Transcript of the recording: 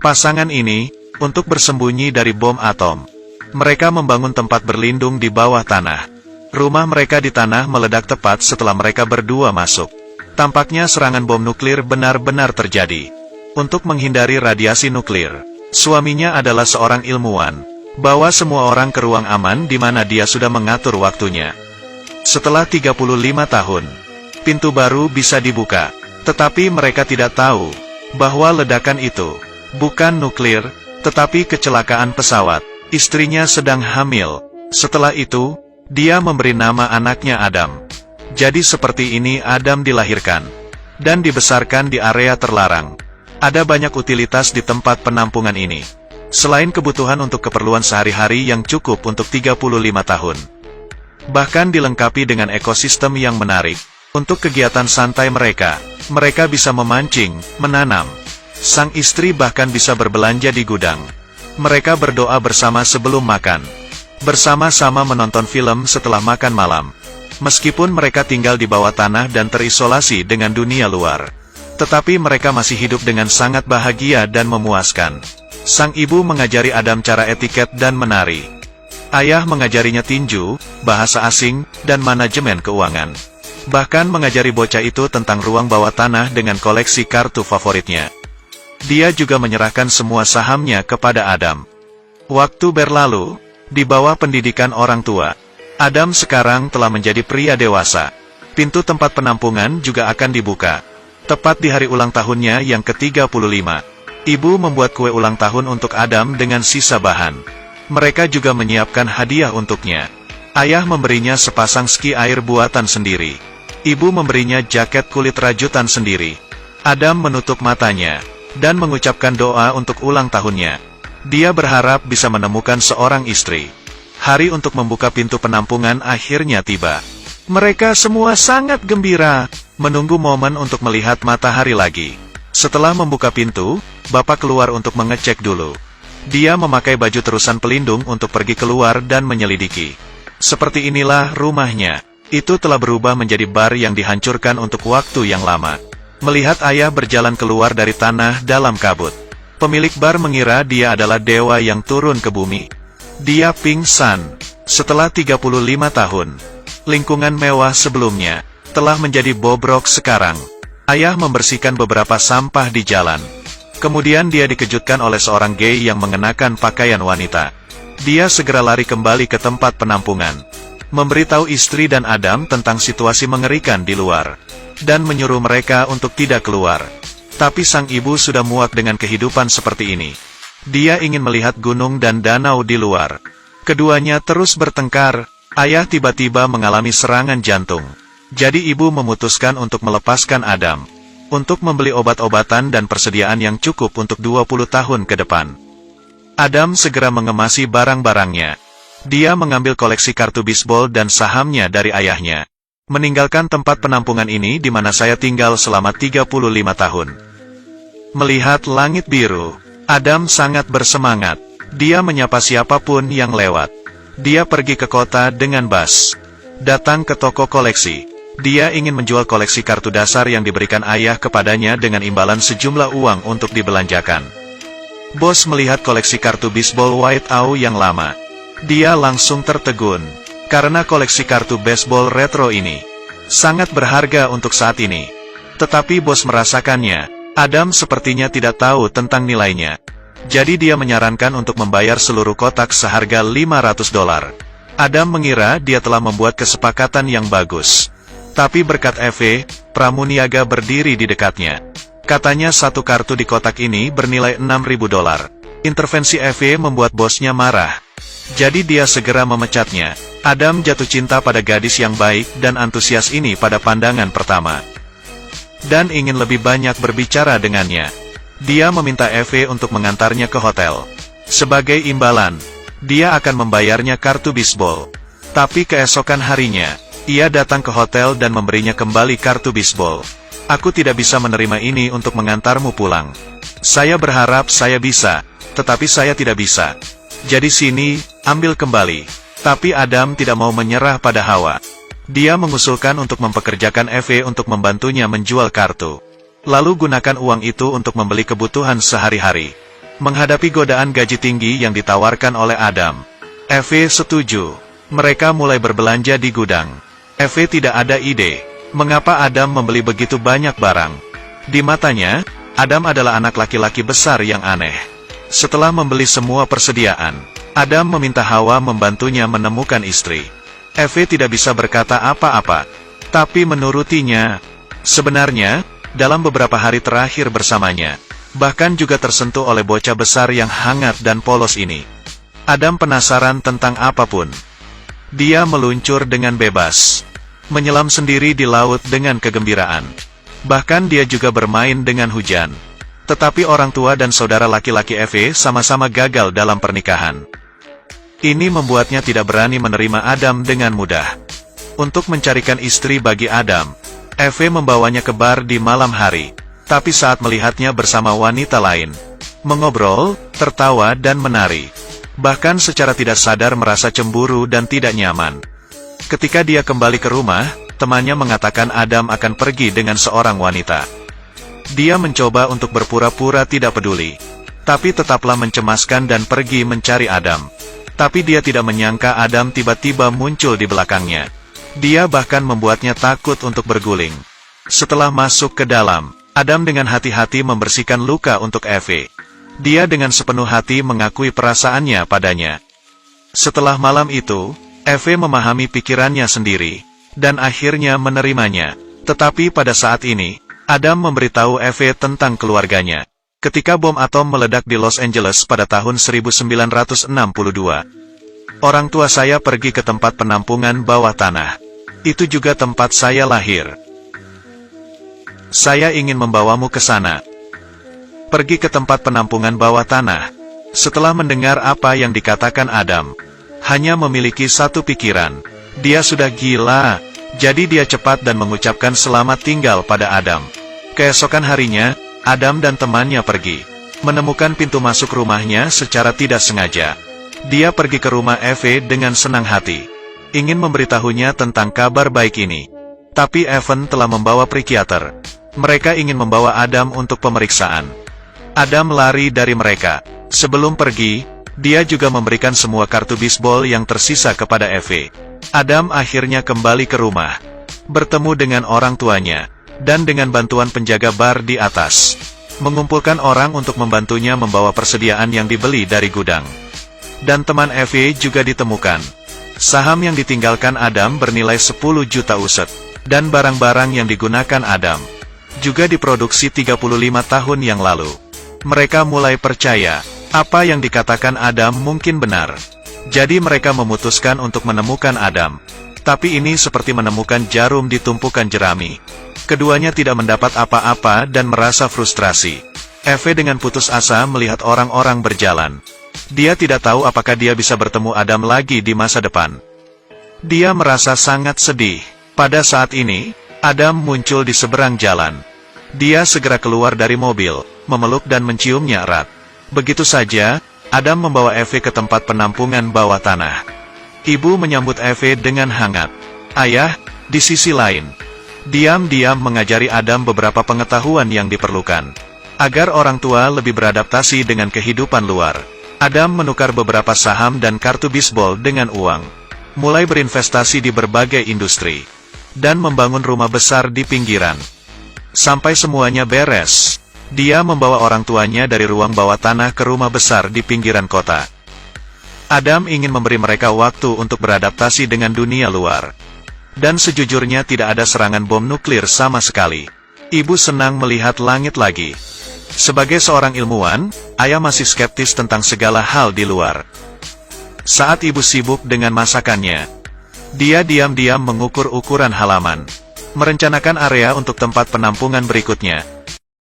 Pasangan ini, untuk bersembunyi dari bom atom, mereka membangun tempat berlindung di bawah tanah. Rumah mereka di tanah meledak tepat setelah mereka berdua masuk. Tampaknya serangan bom nuklir benar-benar terjadi. Untuk menghindari radiasi nuklir, suaminya adalah seorang ilmuwan. Bawa semua orang ke ruang aman di mana dia sudah mengatur waktunya. Setelah 35 tahun, pintu baru bisa dibuka. Tetapi mereka tidak tahu bahwa ledakan itu bukan nuklir, tetapi kecelakaan pesawat. Istrinya sedang hamil. Setelah itu, dia memberi nama anaknya Adam. Jadi seperti ini Adam dilahirkan dan dibesarkan di area terlarang. Ada banyak utilitas di tempat penampungan ini. Selain kebutuhan untuk keperluan sehari-hari yang cukup untuk 35 tahun. Bahkan dilengkapi dengan ekosistem yang menarik. Untuk kegiatan santai mereka bisa memancing, menanam. Sang istri bahkan bisa berbelanja di gudang. Mereka berdoa bersama sebelum makan. Bersama-sama menonton film setelah makan malam. Meskipun mereka tinggal di bawah tanah dan terisolasi dengan dunia luar. Tetapi mereka masih hidup dengan sangat bahagia dan memuaskan. Sang ibu mengajari Adam cara etiket dan menari. Ayah mengajarinya tinju, bahasa asing, dan manajemen keuangan. Bahkan mengajari bocah itu tentang ruang bawah tanah dengan koleksi kartu favoritnya. Dia juga menyerahkan semua sahamnya kepada Adam. Waktu berlalu, di bawah pendidikan orang tua, Adam sekarang telah menjadi pria dewasa. Pintu tempat penampungan juga akan dibuka. Tepat di hari ulang tahunnya yang ke-35. Ibu membuat kue ulang tahun untuk Adam dengan sisa bahan. Mereka juga menyiapkan hadiah untuknya. Ayah memberinya sepasang ski air buatan sendiri. Ibu memberinya jaket kulit rajutan sendiri. Adam menutup matanya dan mengucapkan doa untuk ulang tahunnya. Dia berharap bisa menemukan seorang istri. Hari untuk membuka pintu penampungan akhirnya tiba. Mereka semua sangat gembira, menunggu momen untuk melihat matahari lagi. Setelah membuka pintu, Bapak keluar untuk mengecek dulu. Dia memakai baju terusan pelindung untuk pergi keluar dan menyelidiki. Seperti inilah rumahnya. Itu telah berubah menjadi bar yang dihancurkan untuk waktu yang lama. Melihat ayah berjalan keluar dari tanah dalam kabut. Pemilik bar mengira dia adalah dewa yang turun ke bumi. Dia pingsan. Setelah 35 tahun, lingkungan mewah sebelumnya telah menjadi bobrok sekarang. Ayah membersihkan beberapa sampah di jalan. Kemudian dia dikejutkan oleh seorang gay yang mengenakan pakaian wanita. Dia segera lari kembali ke tempat penampungan. Memberitahu istri dan Adam tentang situasi mengerikan di luar. Dan menyuruh mereka untuk tidak keluar. Tapi sang ibu sudah muak dengan kehidupan seperti ini. Dia ingin melihat gunung dan danau di luar. Keduanya terus bertengkar. Ayah tiba-tiba mengalami serangan jantung. Jadi ibu memutuskan untuk melepaskan Adam. Untuk membeli obat-obatan dan persediaan yang cukup untuk 20 tahun ke depan. Adam segera mengemasi barang-barangnya. Dia mengambil koleksi kartu bisbol dan sahamnya dari ayahnya. Meninggalkan tempat penampungan ini di mana saya tinggal selama 35 tahun. Melihat langit biru, Adam sangat bersemangat. Dia menyapa siapapun yang lewat. Dia pergi ke kota dengan bus. Datang ke toko koleksi. Dia ingin menjual koleksi kartu dasar yang diberikan ayah kepadanya dengan imbalan sejumlah uang untuk dibelanjakan. Bos melihat koleksi kartu bisbol White Owl yang lama. Dia langsung tertegun. Karena koleksi kartu baseball retro ini sangat berharga untuk saat ini. Tetapi bos merasakannya. Adam sepertinya tidak tahu tentang nilainya. Jadi dia menyarankan untuk membayar seluruh kotak seharga $500. Adam mengira dia telah membuat kesepakatan yang bagus. Tapi berkat Eve, pramuniaga berdiri di dekatnya. Katanya satu kartu di kotak ini bernilai $6.000. Intervensi Eve membuat bosnya marah. Jadi dia segera memecatnya. Adam jatuh cinta pada gadis yang baik dan antusias ini pada pandangan pertama. Dan ingin lebih banyak berbicara dengannya. Dia meminta Eve untuk mengantarnya ke hotel. Sebagai imbalan, dia akan membayarnya kartu bisbol. Tapi keesokan harinya, ia datang ke hotel dan memberinya kembali kartu bisbol. Aku tidak bisa menerima ini untuk mengantarmu pulang. Saya berharap saya bisa, tetapi saya tidak bisa. Jadi sini, ambil kembali. Tapi Adam tidak mau menyerah pada Hawa. Dia mengusulkan untuk mempekerjakan Eve untuk membantunya menjual kartu. Lalu gunakan uang itu untuk membeli kebutuhan sehari-hari. Menghadapi godaan gaji tinggi yang ditawarkan oleh Adam, Eve setuju. Mereka mulai berbelanja di gudang. Eve tidak ada ide, mengapa Adam membeli begitu banyak barang. Di matanya, Adam adalah anak laki-laki besar yang aneh. Setelah membeli semua persediaan, Adam meminta Hawa membantunya menemukan istri. Eve tidak bisa berkata apa-apa, tapi menurutinya. Sebenarnya, dalam beberapa hari terakhir bersamanya, bahkan juga tersentuh oleh bocah besar yang hangat dan polos ini. Adam penasaran tentang apapun. Dia meluncur dengan bebas, menyelam sendiri di laut dengan kegembiraan. Bahkan dia juga bermain dengan hujan. Tetapi orang tua dan saudara laki-laki Eve sama-sama gagal dalam pernikahan. Ini membuatnya tidak berani menerima Adam dengan mudah. Untuk mencarikan istri bagi Adam, Eve membawanya ke bar di malam hari. Tapi saat melihatnya bersama wanita lain, mengobrol, tertawa dan menari, bahkan secara tidak sadar merasa cemburu dan tidak nyaman. Ketika dia kembali ke rumah, temannya mengatakan Adam akan pergi dengan seorang wanita. Dia mencoba untuk berpura-pura tidak peduli, tapi tetaplah mencemaskan dan pergi mencari Adam. Tapi dia tidak menyangka Adam tiba-tiba muncul di belakangnya. Dia bahkan membuatnya takut untuk berguling. Setelah masuk ke dalam, Adam dengan hati-hati membersihkan luka untuk Eve. Dia dengan sepenuh hati mengakui perasaannya padanya. Setelah malam itu, Eve memahami pikirannya sendiri, dan akhirnya menerimanya. Tetapi pada saat ini, Adam memberitahu Eve tentang keluarganya. Ketika bom atom meledak di Los Angeles pada tahun 1962, orang tua saya pergi ke tempat penampungan bawah tanah. Itu juga tempat saya lahir. Saya ingin membawamu ke sana. Pergi ke tempat penampungan bawah tanah. Setelah mendengar apa yang dikatakan Adam, hanya memiliki satu pikiran. Dia sudah gila. Jadi dia cepat dan mengucapkan selamat tinggal pada Adam. Keesokan harinya, Adam dan temannya pergi. Menemukan pintu masuk rumahnya secara tidak sengaja. Dia pergi ke rumah Eve dengan senang hati. Ingin memberitahunya tentang kabar baik ini. Tapi Evan telah membawa psikiater. Mereka ingin membawa Adam untuk pemeriksaan. Adam lari dari mereka. Sebelum pergi, dia juga memberikan semua kartu bisbol yang tersisa kepada Eve. Adam akhirnya kembali ke rumah, bertemu dengan orang tuanya, dan dengan bantuan penjaga bar di atas, mengumpulkan orang untuk membantunya membawa persediaan yang dibeli dari gudang. Dan teman Eve juga ditemukan. Saham yang ditinggalkan Adam bernilai 10 juta uset, dan barang-barang yang digunakan Adam juga diproduksi 35 tahun yang lalu. Mereka mulai percaya, apa yang dikatakan Adam mungkin benar. Jadi mereka memutuskan untuk menemukan Adam. Tapi ini seperti menemukan jarum di tumpukan jerami. Keduanya tidak mendapat apa-apa dan merasa frustrasi. Eve dengan putus asa melihat orang-orang berjalan. Dia tidak tahu apakah dia bisa bertemu Adam lagi di masa depan. Dia merasa sangat sedih. Pada saat ini, Adam muncul di seberang jalan. Dia segera keluar dari mobil, memeluk dan menciumnya erat. Begitu saja, Adam membawa Eve ke tempat penampungan bawah tanah. Ibu menyambut Eve dengan hangat. Ayah, di sisi lain, diam-diam mengajari Adam beberapa pengetahuan yang diperlukan, agar orang tua lebih beradaptasi dengan kehidupan luar. Adam menukar beberapa saham dan kartu bisbol dengan uang, mulai berinvestasi di berbagai industri, dan membangun rumah besar di pinggiran. Sampai semuanya beres, dia membawa orang tuanya dari ruang bawah tanah ke rumah besar di pinggiran kota. Adam ingin memberi mereka waktu untuk beradaptasi dengan dunia luar. Dan sejujurnya tidak ada serangan bom nuklir sama sekali. Ibu senang melihat langit lagi. Sebagai seorang ilmuwan, ayah masih skeptis tentang segala hal di luar. Saat ibu sibuk dengan masakannya, dia diam-diam mengukur ukuran halaman, merencanakan area untuk tempat penampungan berikutnya.